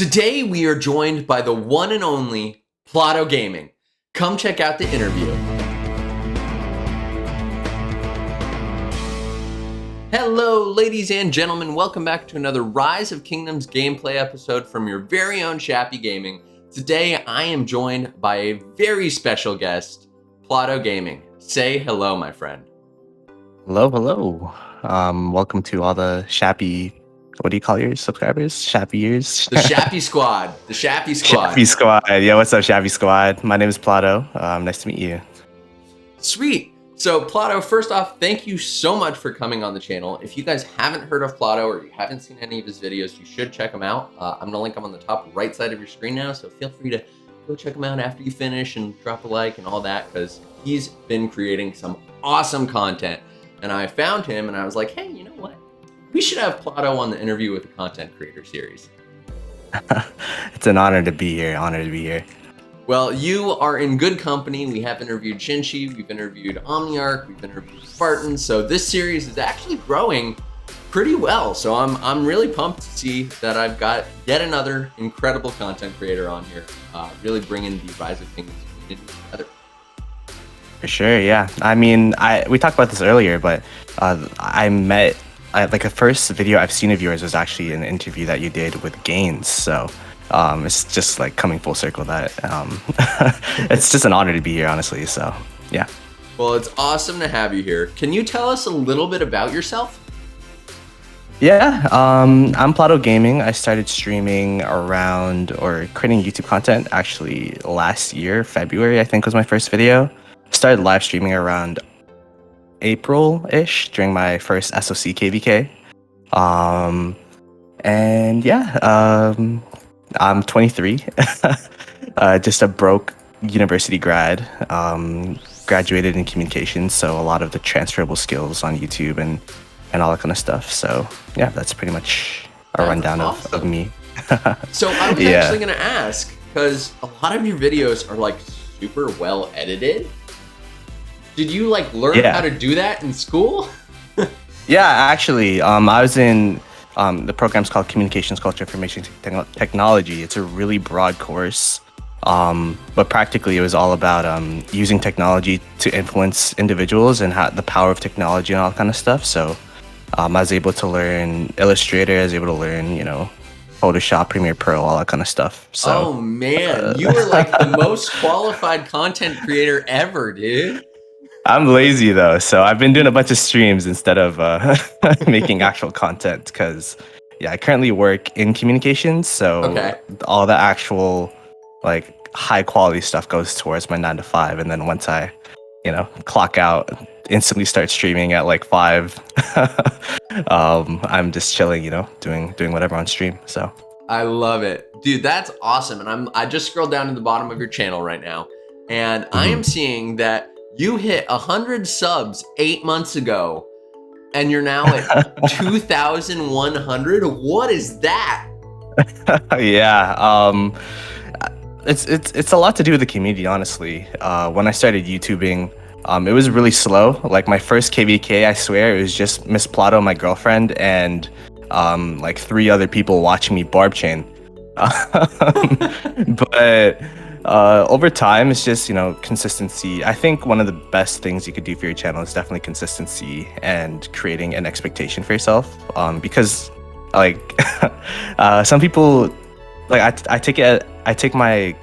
Today we are joined by the one and only Ploto Gaming. Come check out the interview. Hello, ladies and gentlemen. Welcome back to another Rise of Kingdoms gameplay episode from your very own Shappy Gaming. Today I am joined by a very special guest, Ploto Gaming. Say hello, my friend. Hello. Welcome to all the Shappy. What do you call your subscribers? Shappy ears? The Shappy Squad. The Shappy Squad. Shappy Squad. Yeah, what's up, Shappy Squad? My name is Ploto. Nice to meet you. Sweet. So, Ploto, first off, thank you so much for coming on the channel. If you guys haven't heard of Ploto or you haven't seen any of his videos, you should check him out. I'm going to link him on the top right side of your screen now, so feel free to go check him out after you finish and drop a like and all that, because he's been creating some awesome content. And I found him and I was like, hey, you know what? We should have Ploto on the Interview with a Content Creator series. It's an honor to be here. Well, you are in good company. We have interviewed Shinshi, we've interviewed Omniarch, we've interviewed Spartan. So this series is actually growing pretty well. So I'm really pumped to see that I've got yet another incredible content creator on here, really bringing the Rise of Kingdoms community together. For sure, yeah. I mean, we talked about this earlier, but like the first video I've seen of yours was actually an interview that you did with Gaines. So it's just like coming full circle that it's just an honor to be here, honestly. So yeah. Well, it's awesome to have you here. Can you tell us a little bit about yourself? Yeah, I'm Ploto Gaming. I started streaming or creating YouTube content actually last year, February, I think was my first video. Started live streaming around April-ish during my first SOC KVK. And yeah, I'm 23, just a broke university grad, graduated in communications, so a lot of the transferable skills on YouTube and all that kind of stuff. So yeah, that's pretty much a rundown of me. So I was actually going to ask, because a lot of your videos are like super well edited. Did you like learn how to do that in school? Yeah, actually, I was in the program's called Communications, Culture, Information Technology. It's a really broad course, but practically it was all about using technology to influence individuals and the power of technology and all that kind of stuff. So I was able to learn Illustrator, I was able to learn, Photoshop, Premiere Pro, all that kind of stuff. So, oh man, you were like the most qualified content creator ever, dude. I'm lazy though, so I've been doing a bunch of streams instead of making actual content because, yeah, I currently work in communications, so all the actual like high quality stuff goes towards my 9 to 5, and then once I, clock out, instantly start streaming at like 5. I'm just chilling, doing whatever on stream. So I love it, dude. That's awesome, and I just scrolled down to the bottom of your channel right now, and I am seeing that you hit 100 subs 8 months ago, and you're now at 2,100. What is that? Yeah, it's a lot to do with the community, honestly. When I started YouTubing, it was really slow. Like my first KVK, I swear, it was just Miss Ploto, my girlfriend, and like 3 other people watching me barb chain. But over time, it's just, consistency. I think one of the best things you could do for your channel is definitely consistency and creating an expectation for yourself. Because like some people, like I take my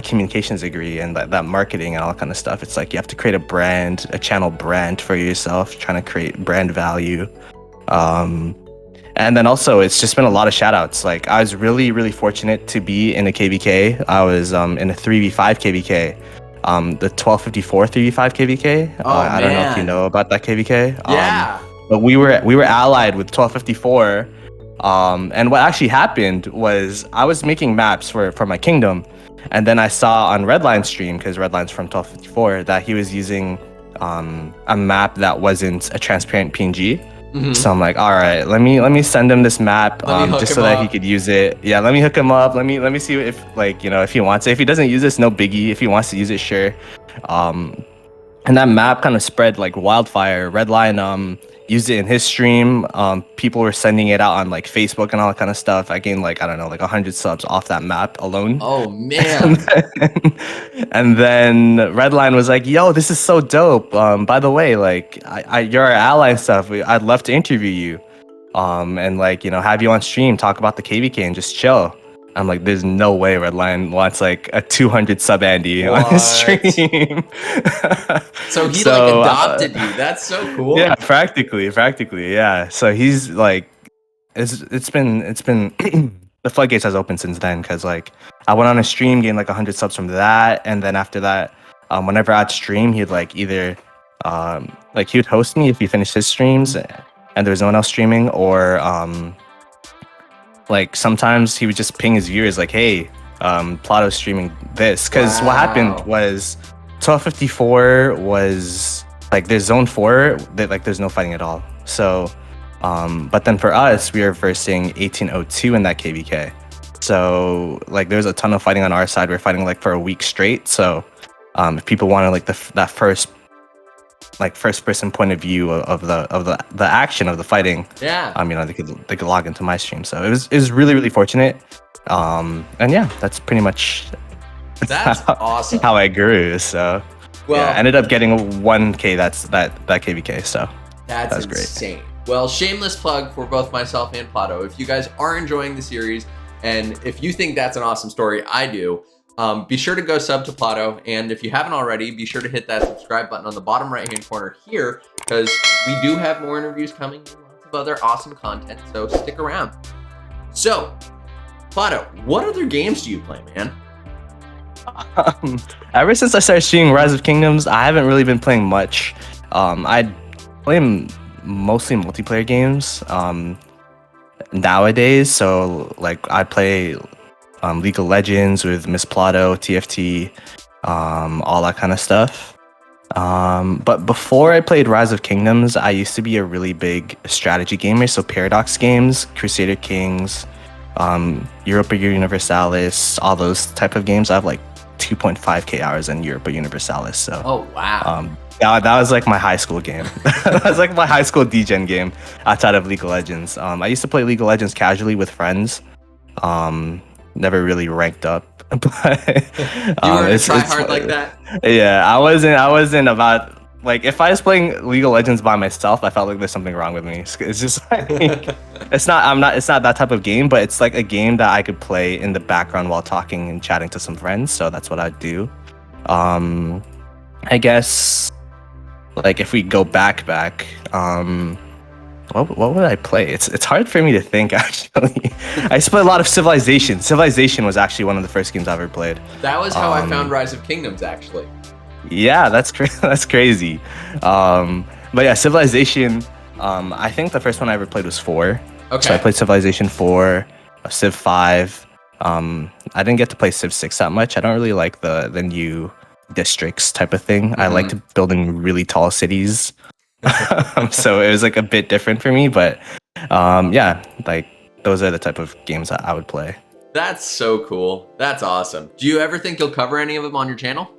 communications degree and that marketing and all that kind of stuff. It's like you have to create a channel brand for yourself, trying to create brand value. And then also, it's just been a lot of shout outs. Like, I was really, really fortunate to be in a KVK. I was in a 3v5 KVK, the 1254 3v5 KVK. I don't know if you know about that KVK. Yeah. But we were allied with 1254. And what actually happened was I was making maps for my kingdom. And then I saw on Redline's stream, because Redline's from 1254, that he was using a map that wasn't a transparent PNG. So I'm like, all right, let me send him this map just so that he could use it. Yeah, let me hook him up. Let me see if if he wants it. If he doesn't use this, no biggie. If he wants to use it, sure. And and that map kind of spread like wildfire. Redline used it in his stream. People were sending it out on like Facebook and all that kind of stuff. I gained like, I don't know, like 100 subs off that map alone. Oh man. And then Redline was like, yo, this is so dope. By the way, like you're our ally and stuff. I'd love to interview you. And like, you know, have you on stream, talk about the KVK and just chill. I'm like, there's no way Redline wants like a 200 sub Andy on his stream. So he like adopted you. That's so cool. Yeah, practically, yeah. So he's like, it's been the floodgates has opened since then, because like I went on a stream, gained like 100 subs from that, and then after that, whenever I'd stream, he'd like either like he would host me if he finished his streams and there was no one else streaming, or like sometimes he would just ping his viewers like, hey, Ploto's streaming this. Because what happened was 1254 was like, there's zone 4 that like there's no fighting at all. So but then for us, we were versing 1802 in that KVK. So like there's a ton of fighting on our side. We're fighting like for a week straight. So if people wanted like that first person point of view of the action of the fighting, yeah, you know, they could log into my stream. So it was really fortunate. And yeah, that's pretty much awesome how I grew. So well, yeah, I ended up getting 1K that KVK. So that's insane. Great. Well, shameless plug for both myself and Ploto. If you guys are enjoying the series, and if you think that's an awesome story, I do. Be sure to go sub to Ploto, and if you haven't already, be sure to hit that subscribe button on the bottom right-hand corner here, because we do have more interviews coming and lots of other awesome content, so stick around. So, Ploto, what other games do you play, man? Ever since I started streaming Rise of Kingdoms, I haven't really been playing much. I play mostly multiplayer games nowadays, so like I play League of Legends with Miss Ploto, TFT, all that kind of stuff. But before I played Rise of Kingdoms, I used to be a really big strategy gamer, so Paradox games, Crusader Kings, Europa Universalis, all those type of games. I have like 2.5k hours in Europa Universalis. So oh wow. That was like my high school game. That was like my high school DGen game outside of League of Legends. I used to play League of Legends casually with friends. Never really ranked up. But you were try hard like that? Yeah, I wasn't about like, if I was playing League of Legends by myself, I felt like there's something wrong with me. It's just like it's not that type of game, but it's like a game that I could play in the background while talking and chatting to some friends. So that's what I'd do. I guess like if we go back, what would I play? It's hard for me to think, actually. I used to play a lot of Civilization. Civilization was actually one of the first games I ever played. That was how I found Rise of Kingdoms, actually. Yeah, that's crazy. But yeah, Civilization. I think the first one I ever played was 4. Okay. So I played Civilization 4, Civ 5. I didn't get to play Civ 6 that much. I don't really like the new districts type of thing. I liked building really tall cities. So it was like a bit different for me, but yeah, like those are the type of games that I would play. That's so cool. That's awesome. Do you ever think you'll cover any of them on your channel?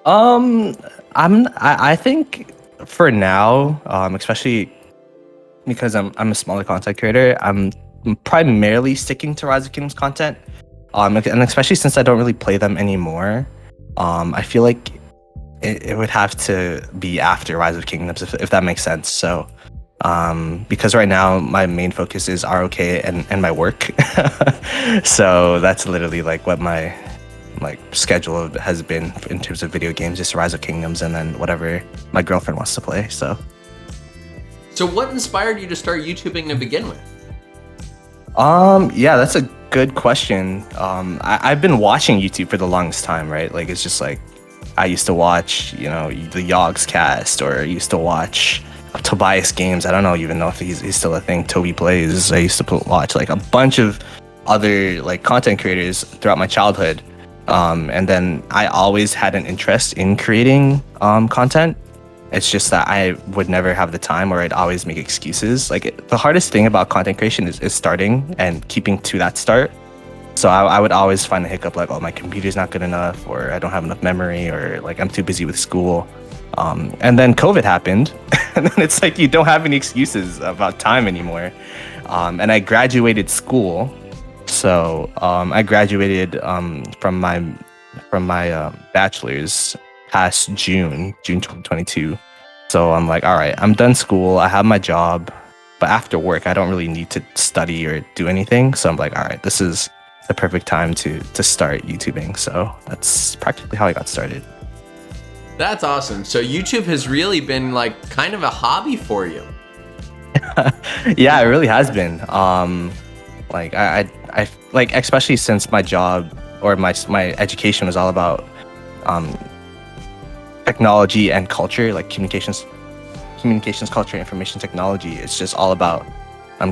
I think for now, especially because I'm a smaller content creator, I'm primarily sticking to Rise of Kingdoms content. And especially since I don't really play them anymore, I feel like it would have to be after Rise of Kingdoms, if that makes sense. So, because right now my main focus is ROK and my work. So that's literally like what my schedule has been in terms of video games, just Rise of Kingdoms and then whatever my girlfriend wants to play. So what inspired you to start YouTubing to begin with? Yeah, that's a good question. I've been watching YouTube for the longest time, right? Like, it's just like, I used to watch, you know, the Yogs cast, or I used to watch Tobias Games. I don't even know if he's still a thing. Toby Plays. I used to watch like a bunch of other like content creators throughout my childhood. And then I always had an interest in creating content. It's just that I would never have the time, or I'd always make excuses. Like, the hardest thing about content creation is starting and keeping to that start. So I would always find a hiccup, like, oh, my computer's not good enough, or I don't have enough memory, or like I'm too busy with school. And then COVID happened, and then it's like you don't have any excuses about time anymore. And I graduated school, so I graduated from my bachelor's past June 2022. So I'm like, all right, I'm done school. I have my job, but after work, I don't really need to study or do anything. So I'm like, all right, this is the perfect time to start YouTubing. So that's practically how I got started. That's awesome. So YouTube has really been like kind of a hobby for you. Yeah, it really has been. Like I like, especially since my job or my education was all about technology and culture, like communications culture, information technology. It's just all about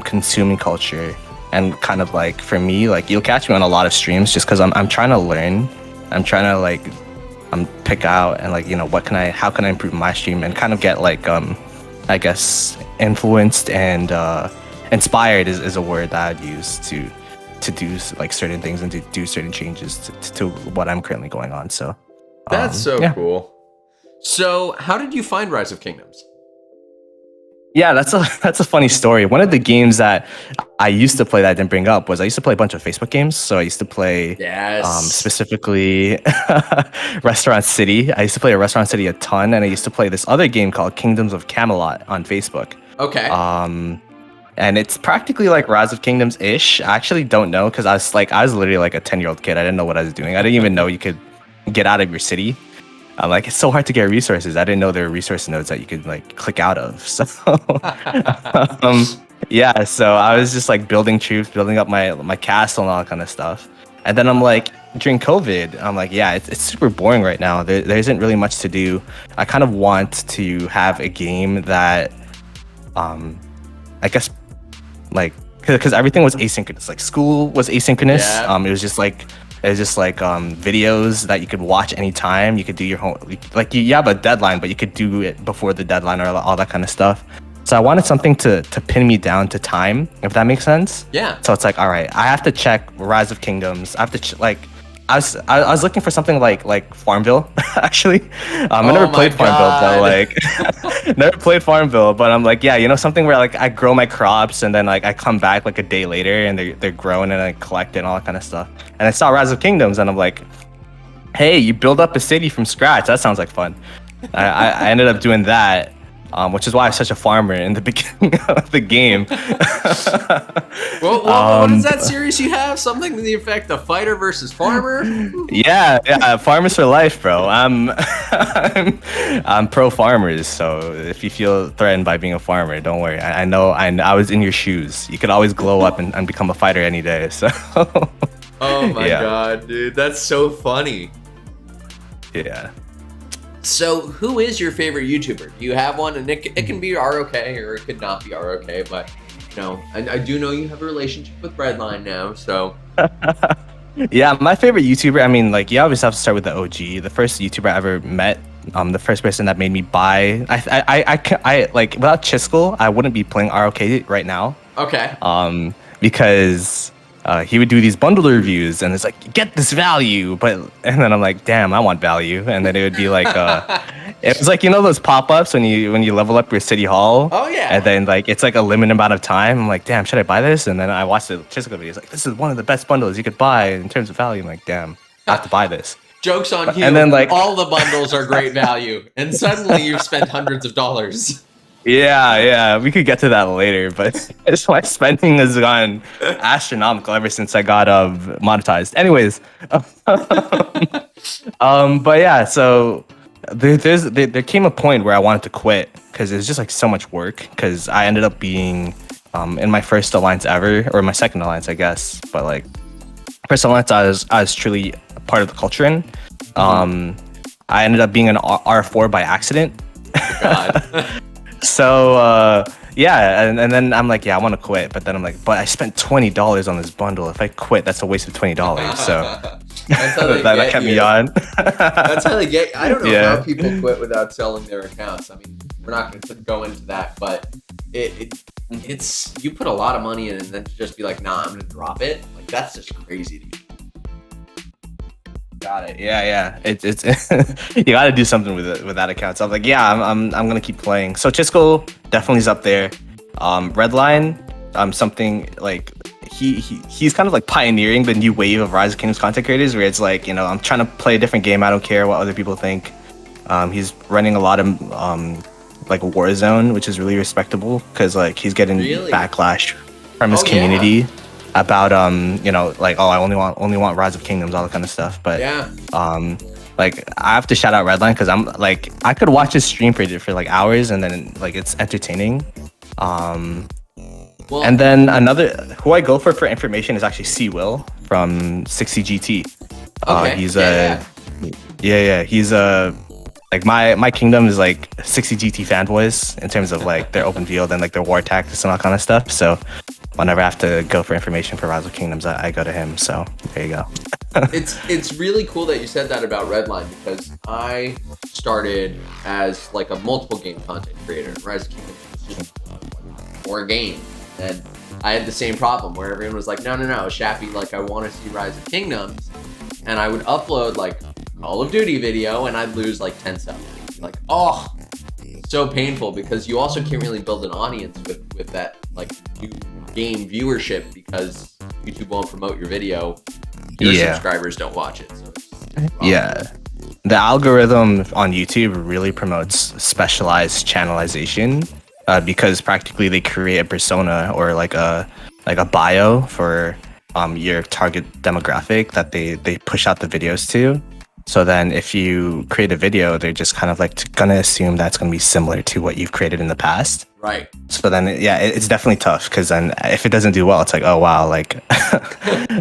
consuming culture, and kind of like, for me, like, you'll catch me on a lot of streams just because I'm trying to learn. I'm trying to like pick out and like, how can I improve my stream, and kind of get like I guess influenced and inspired is a word that I'd use to do like certain things and to do certain changes to what I'm currently going on. So that's so cool. So how did you find Rise of Kingdoms? Yeah, that's a funny story. One of the games that I used to play that I didn't bring up was I used to play a bunch of Facebook games. So I used to play specifically Restaurant City. I used to play Restaurant City a ton, and I used to play this other game called Kingdoms of Camelot on Facebook. Okay. And it's practically like Rise of Kingdoms-ish. I actually don't know, because I was literally like a 10-year-old kid. I didn't know what I was doing. I didn't even know you could get out of your city. Like, it's so hard to get resources. I didn't know there were resource nodes that you could like click out of. So yeah, so I was just like building troops, building up my castle and all that kind of stuff. And then I'm like, during COVID, I'm like, yeah, it's super boring right now. There isn't really much to do. I kind of want to have a game that I guess, like, because everything was asynchronous. Like, school was asynchronous. Yeah. It was just like videos that you could watch anytime. You could do your home, like, you have a deadline, but you could do it before the deadline or all that kind of stuff. So I wanted something to pin me down to time, if that makes sense. Yeah. So it's like, all right, I have to check Rise of Kingdoms. I have to I was looking for something like Farmville, actually. I never played Farmville, but like never played Farmville, but I'm like, yeah, something where like I grow my crops and then like I come back like a day later and they're grown and I collect it and all that kind of stuff. And I saw Rise of Kingdoms and I'm like, hey, you build up a city from scratch. That sounds like fun. I ended up doing that. Which is why I'm such a farmer in the beginning of the game. Well, what is that series you have? Something to the effect of fighter versus farmer? Yeah, farmers for life, bro. I'm pro farmers, so if you feel threatened by being a farmer, don't worry. I know I was in your shoes. You could always glow up and become a fighter any day. So. Oh my god, dude, that's so funny. Yeah. So, who is your favorite YouTuber? Do you have one? And it can be ROK or it could not be ROK, but I do know you have a relationship with Redline now, so. Yeah, my favorite YouTuber, I mean, like, you always have to start with the OG. The first YouTuber I ever met, the first person that made me buy, I like, without Chiskel, I wouldn't be playing ROK right now. Okay. Because he would do these bundle reviews and it's like, get this value, and then I'm like, damn, I want value. And then it would be like it was like, those pop-ups when you level up your city hall. Oh yeah. And then like it's like a limited amount of time. I'm like, damn, should I buy this? And then I watched the Chisco videos, like, this is one of the best bundles you could buy in terms of value. I'm like, damn, I have to buy this. Joke's on you. And then like all the bundles are great value. And suddenly you've spent hundreds of dollars. Yeah, we could get to that later, but my spending has gone astronomical ever since I got monetized. Anyways, but yeah, so there came a point where I wanted to quit because it was just like so much work. Because I ended up being in my first alliance ever, or my second alliance, I guess. But like first alliance, I was truly a part of the culture in. I ended up being an R4 by accident. Oh, God. So yeah, and then I'm like, yeah, I want to quit, but then I'm like, but I spent $20 on this bundle. If I quit, that's a waste of $20. So that's how that kept me on. That's how they get. I don't know how people quit without selling their accounts. I mean, we're not going to go into that, but it's you put a lot of money in, and then to just be like, nah, I'm going to drop it. Like, that's just crazy to me. Got it. Yeah. It's you got to do something with it with that account. So I'm like, yeah, I'm gonna keep playing. So Chisco definitely is up there. Redline, something like he's kind of like pioneering the new wave of Rise of Kingdoms content creators, where it's like, you know, I'm trying to play a different game. I don't care what other people think. He's running a lot of like Warzone, which is really respectable because like he's getting backlash from his community about you know, like, oh, I only want Rise of Kingdoms, all that kind of stuff. But like I have to shout out Redline because I'm like, I could watch his stream for like hours and then like it's entertaining. Well, and then another who I go for information is actually C Will from 60GT. He's he's like my kingdom is like 60GT fanboys in terms of like their open field and like their war tactics and all kind of stuff. So whenever I have to go for information for Rise of Kingdoms, I go to him. So there you go. It's really cool that you said that about Redline, because I started as like a multiple game content creator. Rise of Kingdoms was just more game. And I had the same problem where everyone was like, no, Shappy, like I want to see Rise of Kingdoms. And I would upload like Call of Duty video and I'd lose like 10 subs. Like, oh, so painful, because you also can't really build an audience with that like new game viewership, because YouTube won't promote your video. Your subscribers don't watch it. So the algorithm on YouTube really promotes specialized channelization. Because practically they create a persona or like a bio for your target demographic that they push out the videos to. So then if you create a video, they're just kind of like gonna assume that's gonna be similar to what you've created in the past. Right. So then it's definitely tough, because then if it doesn't do well, it's like, oh wow, like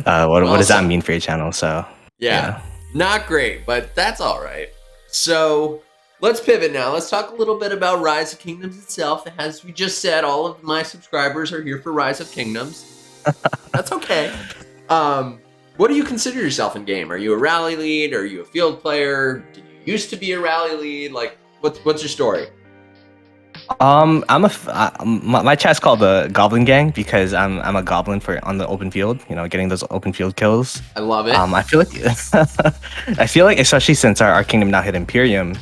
what does that mean for your channel? So yeah, not great, but that's all right. So let's pivot now. Let's talk a little bit about Rise of Kingdoms itself. As we just said, all of my subscribers are here for Rise of Kingdoms. That's okay. What do you consider yourself in game? Are you a rally lead? Are you a field player? Did you used to be a rally lead? Like, what's your story? My chat's called the Goblin Gang because I'm a goblin on the open field. You know, getting those open field kills. I love it. I feel like especially since our kingdom now hit Imperium.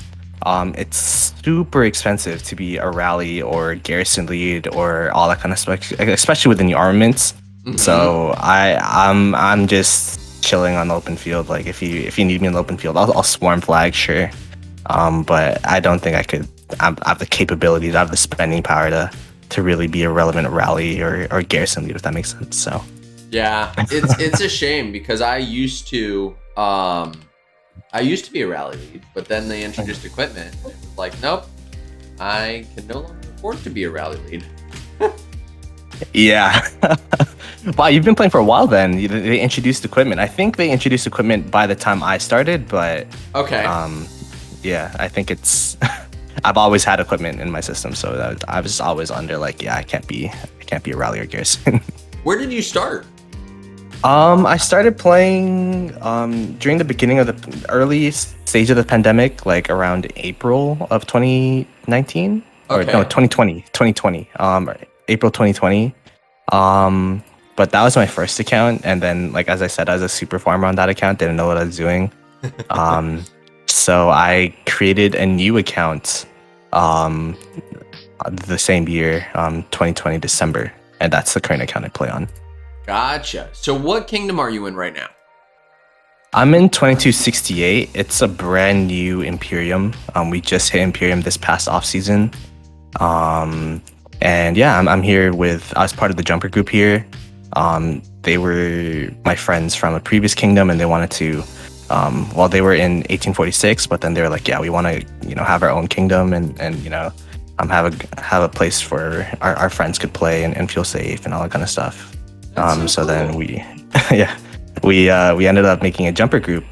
It's super expensive to be a rally or garrison lead or all that kind of stuff, especially within the armaments. Mm-hmm. So I'm just chilling on the open field. Like if you need me in the open field, I'll swarm flag, sure. But I don't think I could. I have the capabilities, I have the spending power to really be a relevant rally or garrison lead, if that makes sense. So yeah, it's a shame, because I used to be a rally lead, but then they introduced equipment, and it was like, nope, I can no longer afford to be a rally lead. Yeah. Wow, you've been playing for a while then. They introduced equipment. I think they introduced equipment by the time I started, but okay. Yeah, I think it's I've always had equipment in my system, so I was always under like, yeah, I can't be a rally or garrison. Where did you start? I started playing during the beginning of the early stage of the pandemic, like around April of 2019 or no 2020. April 2020. But that was my first account, and then like as I said, I was a super farmer on that account, didn't know what I was doing. So I created a new account the same year, 2020 December, and that's the current account I play on. Gotcha. So what kingdom are you in right now? I'm in 2268. It's a brand new Imperium. We just hit Imperium this past off season. And yeah, I'm here I was part of the jumper group here. They were my friends from a previous kingdom, and they wanted to, they were in 1846, but then they were like, yeah, we want to, have our own kingdom and have a place where our friends could play and feel safe and all that kind of stuff. So then we ended up making a jumper group.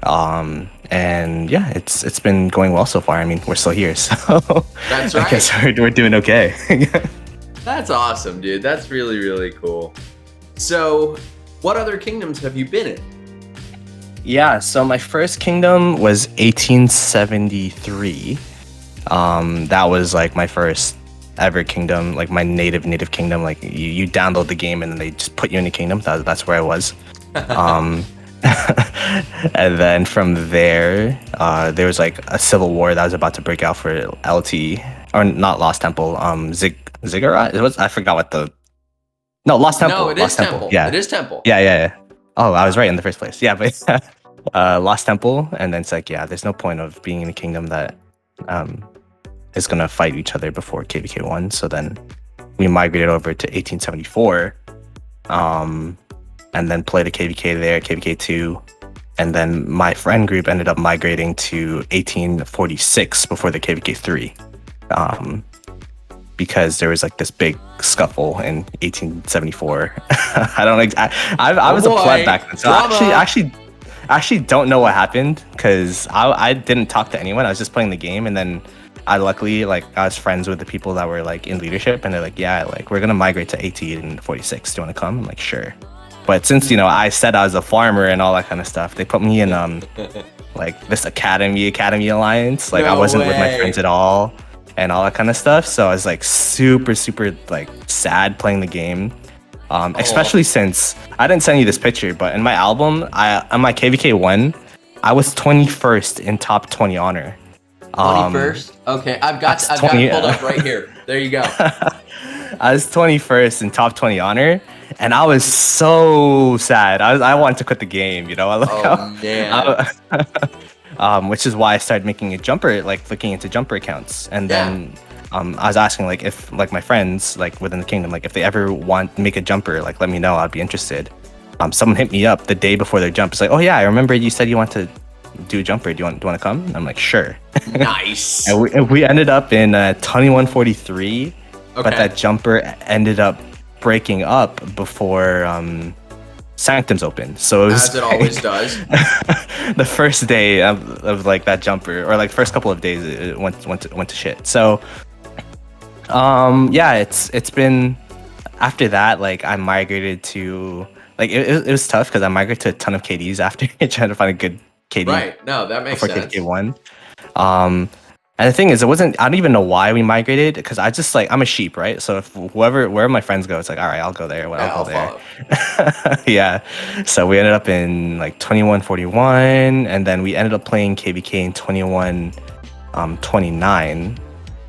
And yeah, it's been going well so far. I mean, we're still here, so that's right. I guess we're doing okay. That's awesome, dude. That's really, really cool. So what other kingdoms have you been in? Yeah, so my first kingdom was 1873. That was like my first ever kingdom, like my native kingdom. Like you download the game and then they just put you in a kingdom. That's where I was. And then from there, there was like a civil war that was about to break out for LT, or not Lost Temple, Ziggurat. It was, I forgot what the Lost Temple. No, it Lost is Temple. Temple. Yeah, It is Temple. yeah. Oh, I was right in the first place. Yeah, but Lost Temple, and then it's like, yeah, there's no point of being in a kingdom that is gonna fight each other before KVK won. So then we migrated over to 1874, and then played a KVK there, KVK 2, and then my friend group ended up migrating to 1846 before the KVK 3, because there was like this big scuffle in 1874. I don't know. I was a pleb back then, so I actually don't know what happened, because I didn't talk to anyone. I was just playing the game, and then I luckily, like, I was friends with the people that were like in leadership, and they're like, yeah, like, we're gonna migrate to 1846. Do you want to come? I'm like, sure. But since, you know, I said I was a farmer and all that kind of stuff, they put me in like this academy alliance. Like, I wasn't with my friends at all and all that kind of stuff. So I was like super like sad playing the game. Especially since I didn't send you this picture, but in my album, on my KVK 1, I was 21st in top 20 honor. 21st? Okay, I've got it pulled up right here. There you go. I was 21st in top 20 honor, and I was so sad. I wanted to quit the game, you know. Man. Which is why I started making a jumper, like looking into jumper accounts, and then I was asking, like, if like my friends like within the kingdom, like if they ever want to make a jumper, like let me know, I'd be interested. Someone hit me up the day before their jump. It's like, oh yeah, I remember you said you want to do a jumper. Do you want to come? And I'm like, sure. Nice. And we ended up in 2143. Okay. But that jumper ended up breaking up before Sanctum's opened. So it was, as it always does. The first day of like that jumper, or like first couple of days, it went to shit. So yeah, it's been after that, like I migrated to, like, it was tough because I migrated to a ton of KDs after trying to find a good KD. Right. No, that makes sense. KVK 1. And the thing is, I don't even know why we migrated, because I just, like, I'm a sheep, right? So if wherever my friends go, it's like, all right, I'll go there. I'll go there. Yeah. So we ended up in like 2141, and then we ended up playing KVK in 2129.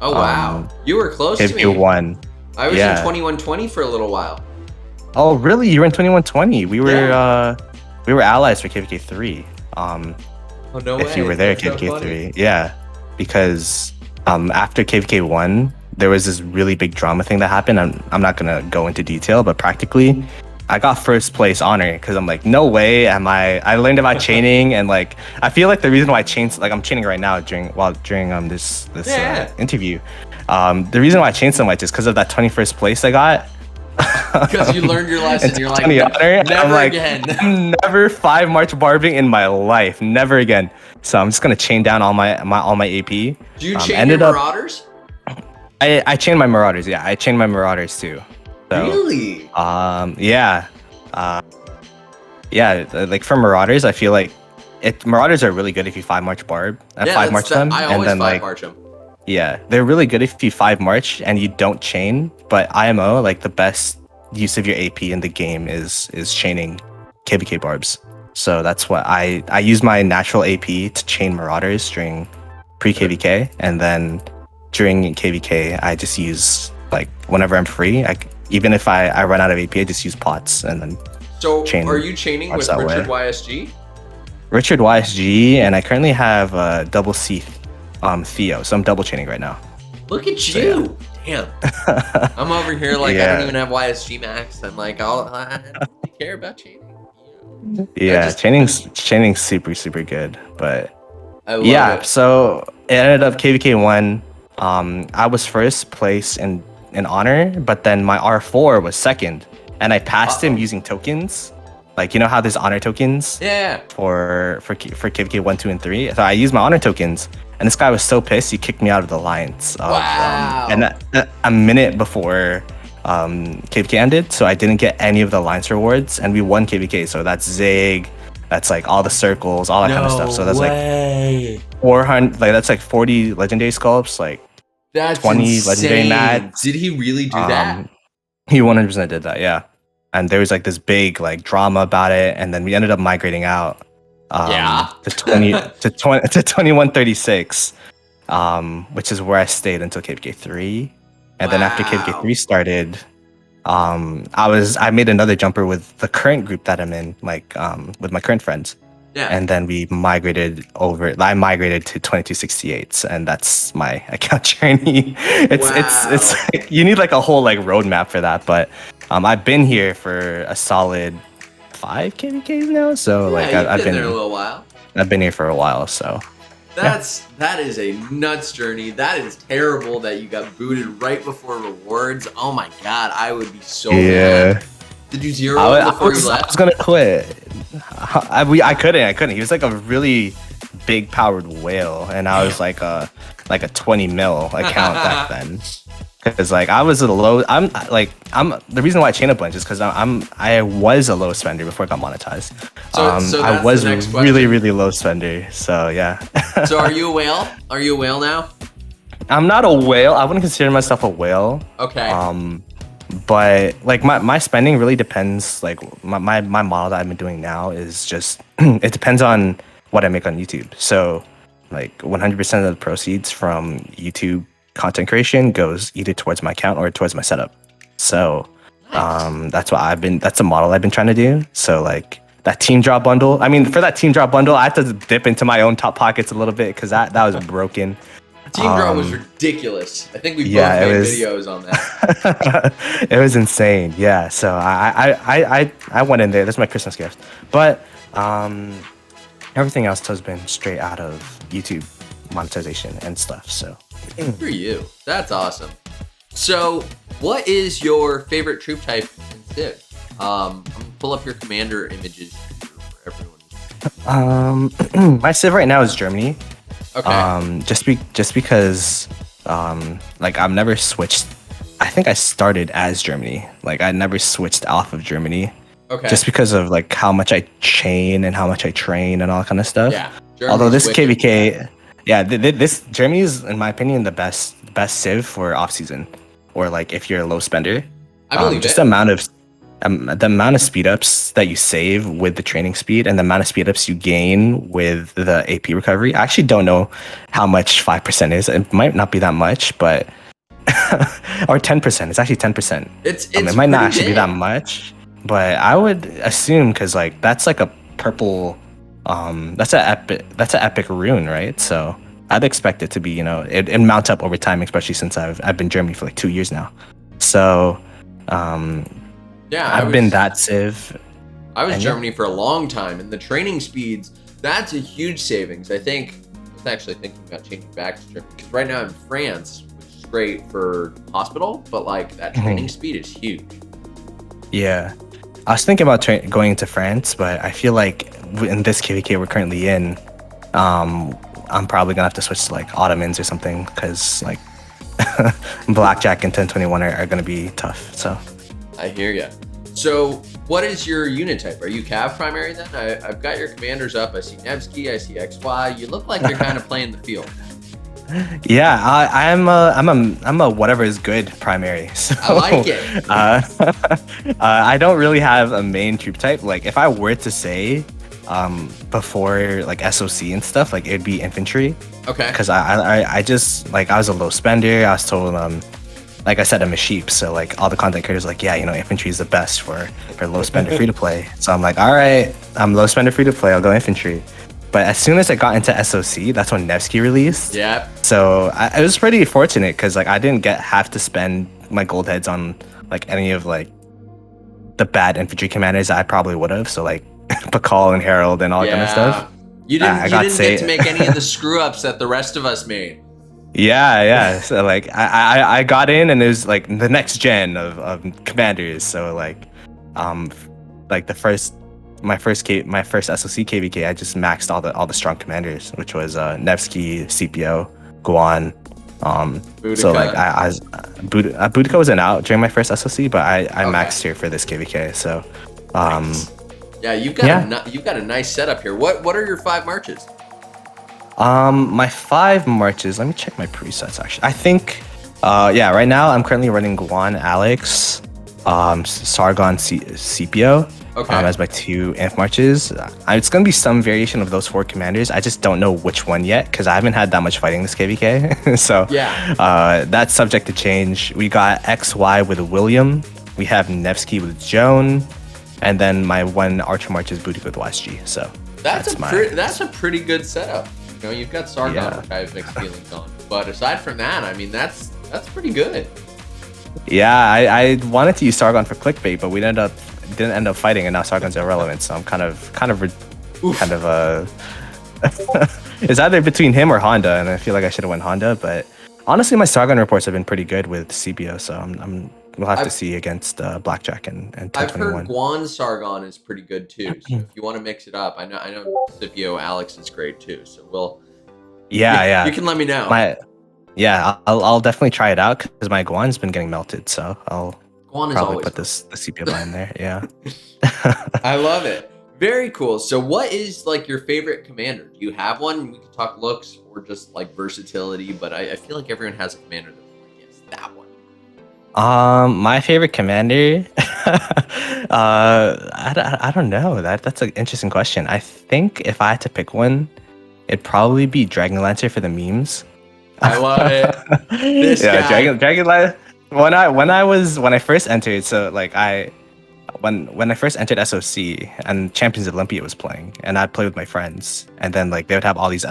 Oh wow, you were close to me. KVK 1. I was in 2120 for a little while. Oh really? You were in 2120. We were allies for KVK 3. Oh no way. If you were there, KVK 3. Yeah. Because after KVK 1, there was this really big drama thing that happened. I'm not gonna go into detail, but practically I got first place honor, because I'm like, no way am I learned about chaining, and like I feel like the reason why I chained, like I'm chaining right now during this interview. The reason why I chained so much is because of that 21st place I got. Because you learned your lesson. You're like, never again. Never 5 March barbing in my life. Never again. So I'm just gonna chain down all my AP. Do you chain your Marauders? I chained my Marauders. Yeah, I chained my Marauders too. So, really? Yeah. Yeah. Like for Marauders, I feel like Marauders are really good if you 5 March barb. Yeah, 5 March them. I always 5 March them. Yeah, they're really good if you 5 March and you don't chain, but IMO, like the best use of your AP in the game is chaining KVK barbs. So that's what I use my natural AP to chain Marauders during pre-KVK, and then during KVK I just use, like, whenever I'm free, even if I run out of AP, I just use pots and then chain. Are you chaining with Richard YSG? Richard YSG, and I currently have double C Theo, so I'm double chaining right now. Look at you. Damn. I'm over here like I don't even have YSG max. I'm like, I don't care about chaining. Yeah, chaining's super good, but I love it. So it ended up KVK 1. I was first place in honor, but then my R4 was second, and I passed him using tokens. Like, you know how there's honor tokens? Yeah. For KVK 1, 2, and 3. So I used my honor tokens, and this guy was so pissed he kicked me out of the alliance. Wow. And a minute before KVK ended, so I didn't get any of the alliance rewards, and we won KVK. So that's Zig, that's like all the circles, all that kind of stuff. So that's like 400, like that's like 40 legendary sculpts, like that's 20 insane. legendary mats. Did he really do that? He 100% did that, yeah. and there was like this big like drama about it, and then we ended up migrating out to 2136, which is where I stayed until KVK 3. And then after KVK 3 started, I made another jumper with the current group that I'm in, like with my current friends. Yeah. And then we migrated over. I migrated to 2268s, and that's my account journey. It's you need like a whole like roadmap for that. But I've been here for a solid 5 KVKs now, so like I've been there a little while. I've been here for a while, so. That is a nuts journey. That is terrible that you got booted right before rewards. Oh my god, I would be so mad. Did you zero before you left? I was gonna quit. I couldn't. He was like a really big powered whale, and I was like a 20 mil account back then. Because like I was a low. The reason why I chain up bunch is because I was a low spender before it got monetized. So I was really low spender. So yeah. So are you a whale? Are you a whale now? I'm not a whale. I wouldn't consider myself a whale. Okay. But like my spending really depends. Like my model that I've been doing now is just it depends on what I make on YouTube. So like 100% of the proceeds from YouTube content creation goes either towards my account or towards my setup. So that's a model I've been trying to do. So like that team drop bundle, I mean, for that team drop bundle, I have to dip into my own top pockets a little bit because that was broken. Team drop was ridiculous. I think we both made videos on that. It was insane. Yeah. So I went in there. That's my Christmas gift. But everything else has been straight out of YouTube monetization and stuff. So good for you. That's awesome. So what is your favorite troop type in Civ? I'm gonna pull up your commander images for everyone. My Civ right now is Germany. Okay. Just because like I've never switched. I think I started as Germany. Like I never switched off of Germany. Okay. Just because of like how much I chain and how much I train and all that kind of stuff. Yeah. Although this KVK, this Germany is, in my opinion, the best Civ for off season, or like if you're a low spender. I believe just it. The amount of speed ups that you save with the training speed and the amount of speed ups you gain with the AP recovery. I actually don't know how much 5% is. It might not be that much, but or 10%. It's actually 10%. It might not actually be that much, but I would assume because like that's like a purple. That's an epic rune, right? So I'd expect it to be, it mount up over time, especially since I've been Germany for like 2 years now. So I've been that Civ. I was Germany for a long time, and the training speeds, that's a huge savings. I was actually thinking about changing back to Germany because right now I'm in France, which is great for hospital, but like that training speed is huge. Yeah, I was thinking about going into France, but I feel like in this KVK we're currently in, I'm probably gonna have to switch to like Ottomans or something because like Blackjack and 1021 are gonna be tough. So I hear ya. So what is your unit type? Are you Cav primary then? I've got your commanders up. I see Nevsky, I see XY. You look like you're kind of playing the field. Yeah, I'm a whatever is good primary. So, I like it. I don't really have a main troop type. Like if I were to say, before like SOC and stuff, like it'd be infantry. Okay. Because I just like I was a low spender. I was told like I said, I'm a sheep. So like all the content creators like, yeah, infantry is the best for low spender free to play. So I'm like, all right, I'm low spender free to play. I'll go infantry. But as soon as I got into SOC, that's when Nevsky released. Yeah. So I was pretty fortunate because like I didn't have to spend my gold heads on like any of like the bad infantry commanders I probably would have. So like Pakal and Harold and all that kind of stuff. You didn't get to make any of the screw ups that the rest of us made. Yeah. So like I got in and it was like the next gen of commanders. So like my first SOC KVK, I just maxed all the strong commanders, which was Nevsky, CPO, Guan. Boudica. So like Boudica wasn't out during my first SOC, but I maxed here for this KVK. So nice. Yeah, you've got a nice setup here. What are your 5 marches? My 5 marches. Let me check my presets. Actually, I think right now I'm currently running Guan, Alex, Sargon Scipio. Okay. As my 2 Inf Marches. It's going to be some variation of those 4 commanders. I just don't know which one yet because I haven't had that much fighting this KVK. So yeah, that's subject to change. We got XY with William. We have Nevsky with Joan. And then my 1 Archer March is Booty with YSG. So that's a pretty good setup. You know, you've got Sargon, which I have mixed feelings on. But aside from that, I mean, that's pretty good. Yeah, I wanted to use Sargon for clickbait, but we didn't end up fighting, and now Sargon's irrelevant. So I'm kind of it's either between him or Honda, and I feel like I should have went Honda. But honestly, my Sargon reports have been pretty good with CBO, so we'll have to see against Blackjack and 1021. I've heard Guan Sargon is pretty good too. So if you want to mix it up, I know Scipio Alex is great too. So we'll you can let me know. I'll definitely try it out because my Guan's been getting melted, so I'll probably put the CPO line there. Yeah. I love it. Very cool. So what is like your favorite commander? Do you have one? We could talk looks or just like versatility, but I feel like everyone has a commander that like, yes, that one. My favorite commander, I don't know. That's an interesting question. I think if I had to pick one, it'd probably be Dragon Lancer for the memes. I love it. This guy. Dragon Lancer. When I first entered, so like when I first entered SOC and Champions Olympia was playing, and I'd play with my friends, and then like they would have all these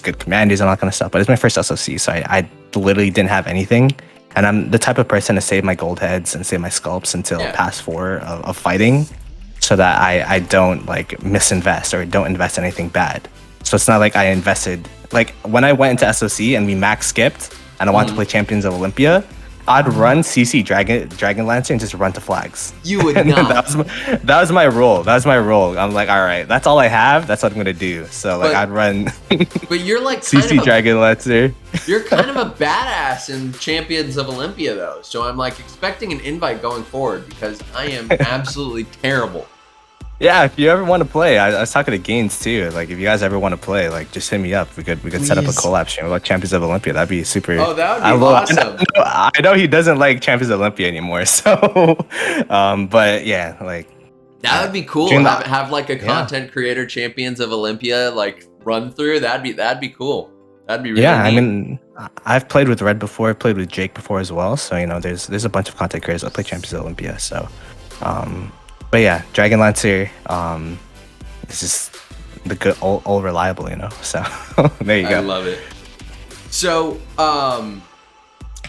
good commanders and all that kind of stuff. But it's my first SOC, so I literally didn't have anything. And I'm the type of person to save my gold heads and save my sculpts until pass 4 of fighting, so that I don't like misinvest or don't invest anything bad. So it's not like I invested, like when I went into SOC and we max skipped and I wanted to play Champions of Olympia, I'd run CC Dragon Lancer and just run to flags. You would not. that was my rule. I'm like, all right, that's all I have. That's what I'm gonna do. So like, I'd run. But you're like CC Dragon Lancer. You're kind of a badass in Champions of Olympia though. So I'm like expecting an invite going forward because I am absolutely terrible. Yeah, if you ever want to play, I was talking to Gaines too. Like, if you guys ever want to play, like, just hit me up. We could set up a collab stream about Champions of Olympia. That'd be super. Oh, that would be awesome. I know he doesn't like Champions of Olympia anymore. So, but yeah, like that would be cool. Have like a content creator Champions of Olympia like run through. That'd be cool. That'd be really neat. I mean, I've played with Red before. I've played with Jake before as well. So you know, there's a bunch of content creators that play Champions of Olympia. So, but yeah, Dragon Lancer, is just the good old reliable, you know. So there you go. I love it. So,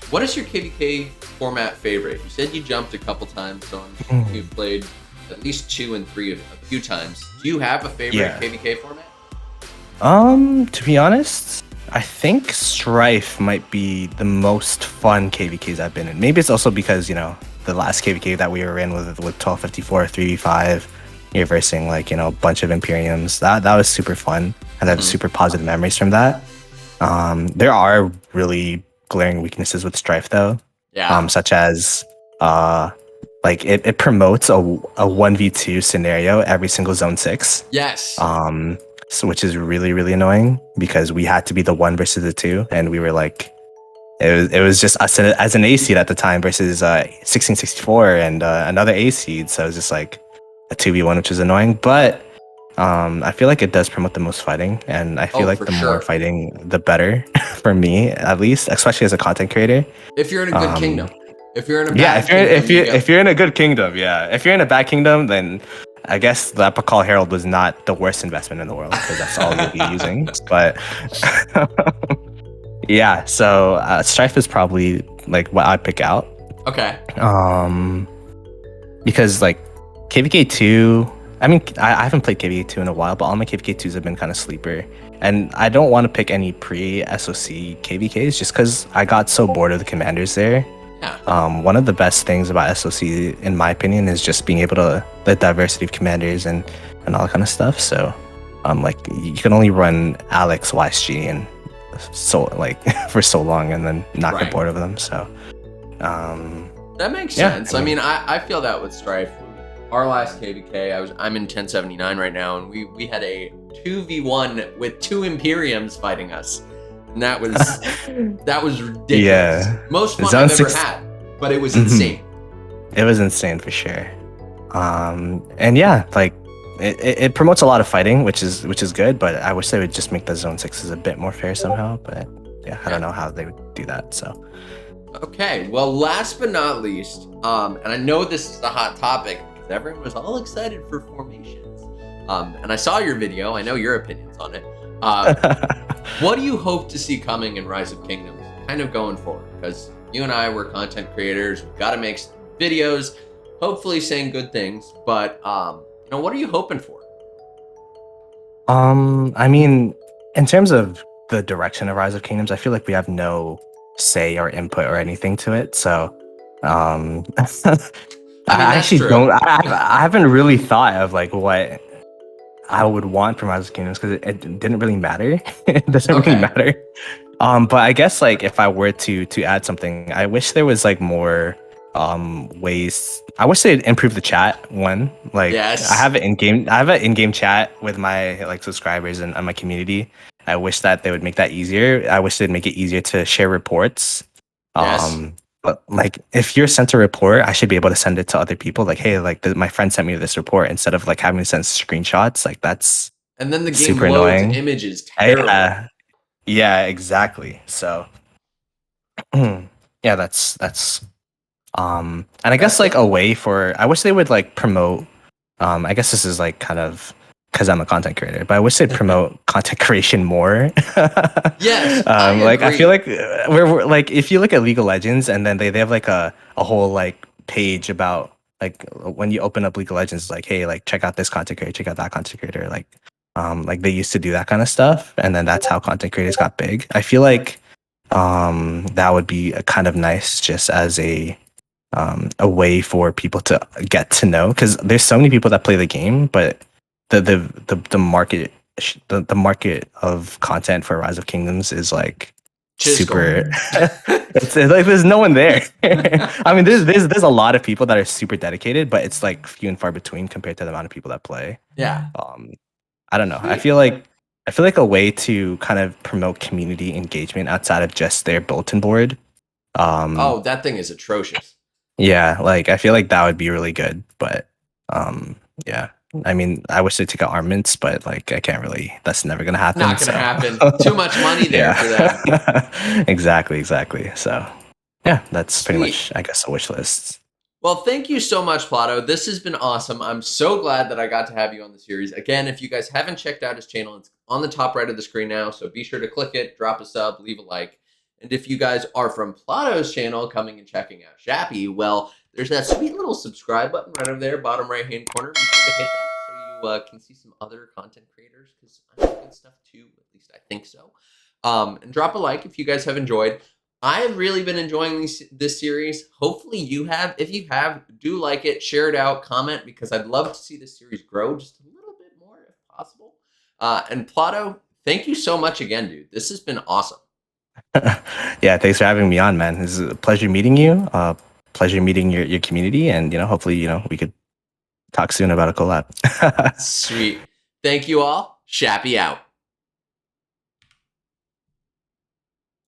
what is your KVK format favorite? You said you jumped a couple times, so I'm sure you've played at least 2 and 3 a few times. Do you have a favorite KVK format? To be honest, I think Strife might be the most fun KVKs I've been in. Maybe it's also because, you know, the last KVK that we were in with 1254 3v5, you're versing like, you know, a bunch of Imperiums. That was super fun, and I have super positive memories from that. There are really glaring weaknesses with Strife though. Yeah. Such as like it promotes a 1v2 scenario every single zone 6. Yes. So which is really, really annoying because we had to be the 1 versus the 2, and we were like, it was just us as an A seed at the time versus 1664 and another A seed. So it was just like a 2v1, which is annoying. But I feel like it does promote the most fighting, and I feel like the more fighting, the better for me, at least, especially as a content creator. If you're in a good kingdom. If you're in a bad kingdom, if you're in a good kingdom, If you're in a bad kingdom, then I guess the Epicall Herald was not the worst investment in the world because that's all you'll be using. But yeah, so Strife is probably like what I'd pick out. Okay. Because like KVK 2, I mean, I haven't played KVK 2 in a while, but all my KVK 2s have been kind of sleeper. And I don't want to pick any pre-SOC KVKs just because I got so bored of the commanders there. Yeah. One of the best things about SOC, in my opinion, is just being able to the diversity of commanders and all that kind of stuff. So, like you can only run Alex, YSG, and so like for so long, and then not get bored of them. So, that makes sense. I mean, I feel that with Strife. Our last KVK, I'm in 1079 right now, and we had a 2v1 with 2 Imperiums fighting us. And that was ridiculous. Yeah. Most fun I've ever had, but it was insane. it was insane for sure. And yeah, like it promotes a lot of fighting, which is good. But I wish they would just make the zone sixes a bit more fair somehow. But yeah, I don't know how they would do that. So Okay, well, last but not least, and I know this is a hot topic because everyone was all excited for formations. And I saw your video. I know your opinions on it. What do you hope to see coming in Rise of Kingdoms, kind of going forward? Because you and I, we're content creators. We've got to make videos, hopefully saying good things. But what are you hoping for? I mean, in terms of the direction of Rise of Kingdoms, I feel like we have no say or input or anything to it. So, I mean, I that's actually true. don't. I haven't really thought of like what I would want from Rise of Kingdoms because it didn't really matter. It doesn't really Okay. matter. But I guess like if I were to add something, I wish there was like more ways. I wish they'd improve the chat one. Like Yes. I have an in-game chat with my like subscribers and my community. I wish that they would make that easier. I wish they'd make it easier to share reports. Yes. But like if you're sent a report, I should be able to send it to other people. Like, hey, like my friend sent me this report instead of like having to send screenshots. Like that's And then the game super loads annoying. images terribly. Yeah, exactly. So yeah, that's and I guess That's like a way for I wish they would like promote I guess this is like kind of because I'm a content creator, but I wish they'd promote content creation more. Yes, I Like I feel agree. like we're like if you look at League of Legends and then they have like a whole like page about like when you open up League of Legends, it's like hey like check out this content creator, check out that content creator, like they used to do that kind of stuff, and then that's how content creators got big. I feel like that would be a kind of nice just as a way for people to get to know because there's so many people that play the game, but the market the market of content for Rise of Kingdoms is like Chisco. super it's like there's no one there. I mean there's a lot of people that are super dedicated, but it's like few and far between compared to the amount of people that play. Yeah. um I don't know. Sweet. I feel like a way to kind of promote community engagement outside of just their bulletin board. Oh, that thing is atrocious. Yeah, like I feel like that would be really good, but um yeah. I mean, I wish they took out armaments, but like I can't really that's never gonna happen. Not gonna So happen. Too much money there for them. yeah. Exactly. So yeah, that's pretty Sweet. much I guess a wish list. Well, thank you so much, Plato. This has been awesome. I'm so glad that I got to have you on the series. Again, if you guys haven't checked out his channel, it's on the top right of the screen now. So be sure to click it, drop a sub, leave a like. And if you guys are from Plato's channel coming and checking out Shappy, well, there's that sweet little subscribe button right over there, bottom right-hand corner. Be sure to hit that so you can see some other content creators because I'm doing good stuff too. At least I think so. And drop a like if you guys have enjoyed. I have really been enjoying this series. Hopefully you have. If you have, do like it, share it out, comment, because I'd love to see this series grow just a little bit more if possible. And Plato, thank you so much again, dude. This has been awesome. Yeah, thanks for having me on, man. It's a pleasure meeting you. Pleasure meeting your community, and hopefully, we could talk soon about a collab. Sweet. Thank you all. Shappy out.